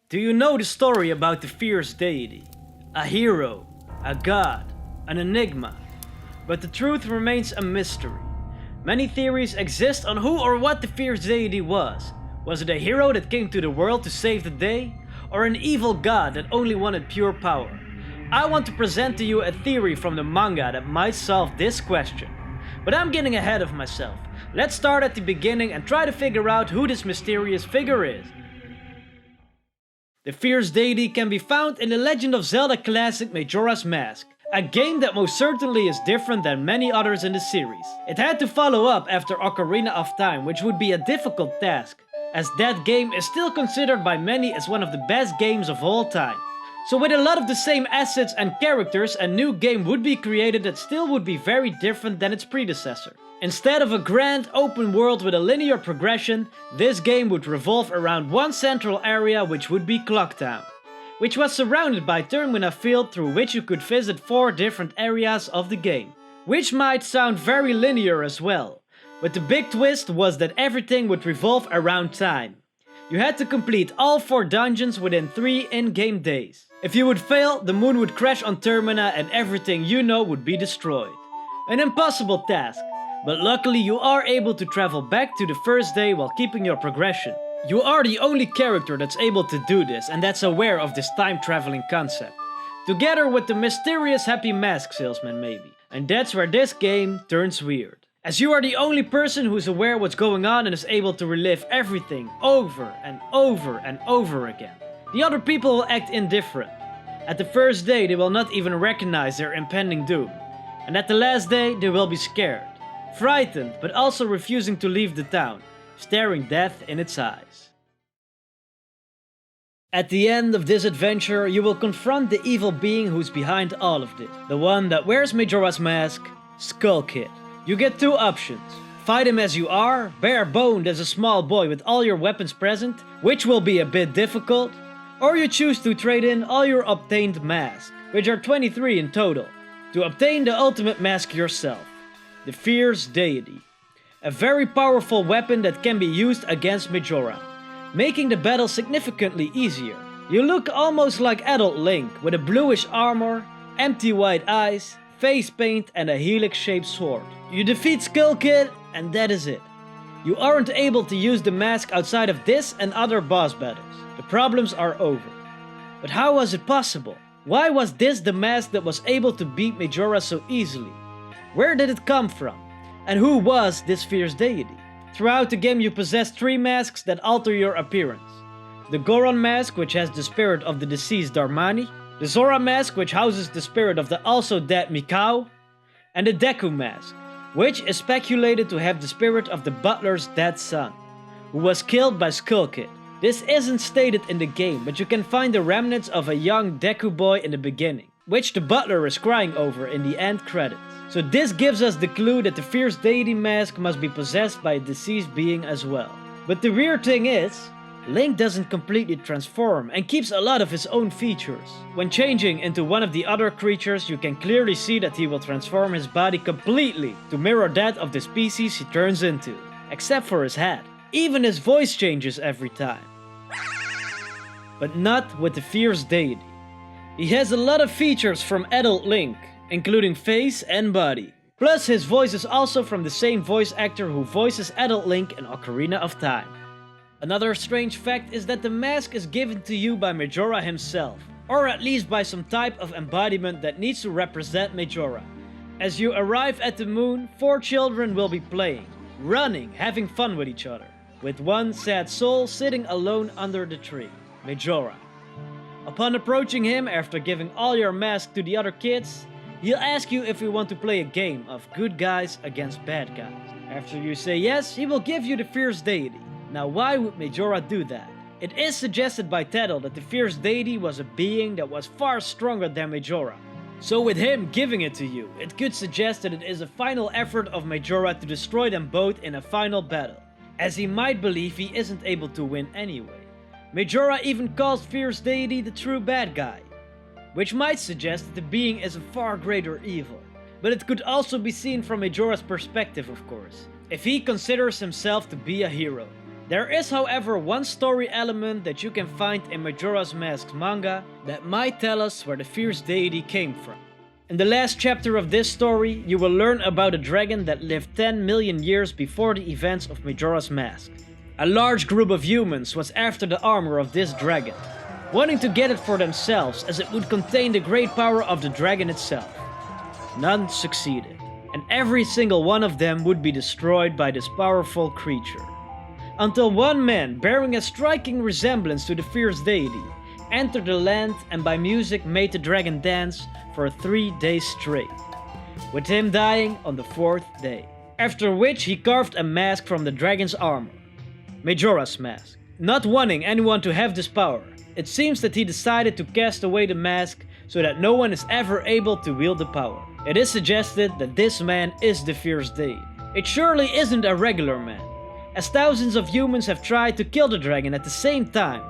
Do you know the story about the Fierce Deity? A hero, a god, an enigma. But the truth remains a mystery. Many theories exist on who or what the Fierce Deity was. Was it a hero that came to the world to save the day? Or an evil god that only wanted pure power? I want to present to you a theory from the manga that might solve this question. But I'm getting ahead of myself. Let's start at the beginning and try to figure out who this mysterious figure is. The Fierce Deity can be found in the Legend of Zelda classic Majora's Mask, a game that most certainly is different than many others in the series. It had to follow up after Ocarina of Time, which would be a difficult task, as that game is still considered by many as one of the best games of all time. So with a lot of the same assets and characters, a new game would be created that still would be very different than its predecessor. Instead of a grand open world with a linear progression, this game would revolve around one central area, which would be Clocktown, which was surrounded by Termina Field, through which you could visit 4 different areas of the game, which might sound very linear as well. But the big twist was that everything would revolve around time. You had to complete all 4 dungeons within 3 in-game days. If you would fail, the moon would crash on Termina and everything you know would be destroyed. An impossible task, but luckily you are able to travel back to the first day while keeping your progression. You are the only character that's able to do this and that's aware of this time traveling concept. Together with the mysterious happy mask salesman maybe. And that's where this game turns weird. As you are the only person who's aware what's going on and is able to relive everything over and over and over again. The other people will act indifferent. At the first day they will not even recognize their impending doom. And at the last day they will be scared, frightened, but also refusing to leave the town, staring death in its eyes. At the end of this adventure, you will confront the evil being who's behind all of this. The one that wears Majora's Mask, Skull Kid. You get 2 options. Fight him as you are, bare-boned as a small boy with all your weapons present, which will be a bit difficult. Or you choose to trade in all your obtained masks, which are 23 in total, to obtain the ultimate mask yourself. The Fierce Deity. A very powerful weapon that can be used against Majora, making the battle significantly easier. You look almost like adult Link, with a bluish armor, empty white eyes, face paint and a helix-shaped sword. You defeat Skull Kid and that is it. You aren't able to use the mask outside of this and other boss battles. The problems are over. But how was it possible? Why was this the mask that was able to beat Majora so easily? Where did it come from? And who was this Fierce Deity? Throughout the game you possess 3 masks that alter your appearance. The Goron mask, which has the spirit of the deceased Darmani. The Zora mask, which houses the spirit of the also dead Mikel. And the Deku mask, which is speculated to have the spirit of the butler's dead son, who was killed by Skull Kid. This isn't stated in the game, but you can find the remnants of a young Deku boy in the beginning, which the butler is crying over in the end credits. So this gives us the clue that the Fierce Deity mask must be possessed by a deceased being as well. But the weird thing is, Link doesn't completely transform and keeps a lot of his own features. When changing into one of the other creatures, you can clearly see that he will transform his body completely to mirror that of the species he turns into, except for his head. Even his voice changes every time. But not with the Fierce Deity. He has a lot of features from adult Link, including face and body. Plus his voice is also from the same voice actor who voices adult Link in Ocarina of Time. Another strange fact is that the mask is given to you by Majora himself, or at least by some type of embodiment that needs to represent Majora. As you arrive at the moon, 4 children will be playing, running, having fun with each other, with one sad soul sitting alone under the tree, Majora. Upon approaching him after giving all your masks to the other kids, he'll ask you if you want to play a game of good guys against bad guys. After you say yes, he will give you the Fierce Deity. Now why would Majora do that? It is suggested by Teddle that the Fierce Deity was a being that was far stronger than Majora. So with him giving it to you, it could suggest that it is a final effort of Majora to destroy them both in a final battle, as he might believe he isn't able to win anyway. Majora even calls Fierce Deity the true bad guy, which might suggest that the being is a far greater evil. But it could also be seen from Majora's perspective, of course, if he considers himself to be a hero. There is, however, one story element that you can find in Majora's Mask's manga that might tell us where the Fierce Deity came from. In the last chapter of this story, you will learn about a dragon that lived 10 million years before the events of Majora's Mask. A large group of humans was after the armor of this dragon, wanting to get it for themselves as it would contain the great power of the dragon itself. None succeeded, and every single one of them would be destroyed by this powerful creature. Until one man, bearing a striking resemblance to the Fierce Deity, entered the land and by music made the dragon dance for 3 days straight, with him dying on the 4th day. After which he carved a mask from the dragon's armor, Majora's Mask. Not wanting anyone to have this power, it seems that he decided to cast away the mask so that no one is ever able to wield the power. It is suggested that this man is the Fierce Deity. It surely isn't a regular man, as thousands of humans have tried to kill the dragon at the same time,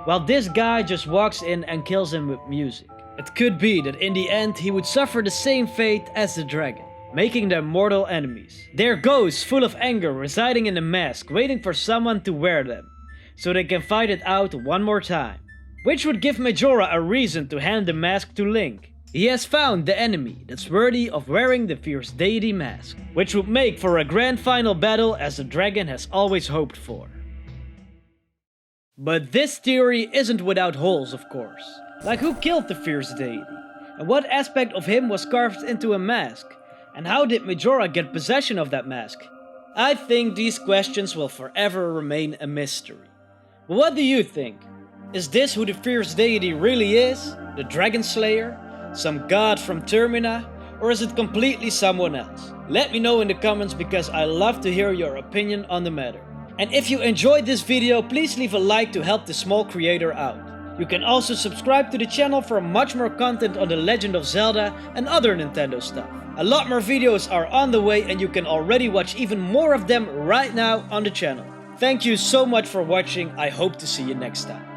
while this guy just walks in and kills him with music. It could be that in the end he would suffer the same fate as the dragon, making them mortal enemies. Their ghosts full of anger residing in the mask, waiting for someone to wear them, so they can fight it out one more time. Which would give Majora a reason to hand the mask to Link. He has found the enemy that's worthy of wearing the Fierce Deity mask, which would make for a grand final battle as the dragon has always hoped for. But this theory isn't without holes, of course. Like, who killed the Fierce Deity? And what aspect of him was carved into a mask? And how did Majora get possession of that mask? I think these questions will forever remain a mystery. But what do you think? Is this who the Fierce Deity really is? The Dragon Slayer? Some god from Termina? Or is it completely someone else? Let me know in the comments because I love to hear your opinion on the matter. And if you enjoyed this video, please leave a like to help the small creator out. You can also subscribe to the channel for much more content on The Legend of Zelda and other Nintendo stuff. A lot more videos are on the way and you can already watch even more of them right now on the channel. Thank you so much for watching, I hope to see you next time.